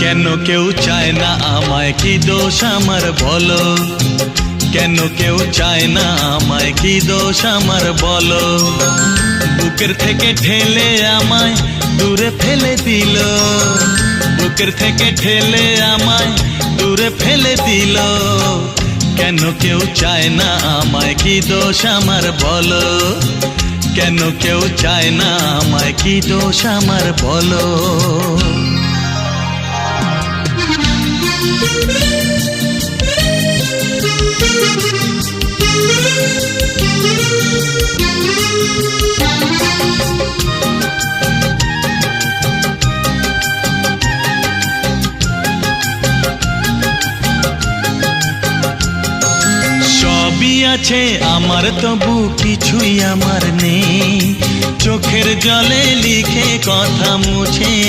কেন কেউ চায় না আমায়, কি দোষ আমার বলো? কেন কেউ চায় না আমায়, কি দোষ আমার বলো? বুকের থেকে ঠেলে আমায় দূরে ফেলে দিল, বুকের থেকে ঠেলে আমায় দূরে ফেলে দিল। কেন কেউ চায় না আমায়, কি দোষ আমার বলো? কেন কেউ চায় না আমায়, কি দোষ আমার বলো? সবই আছে আমার, তবু কিছুই আমার নেই। চোখের জলে লিখে কথা মুছে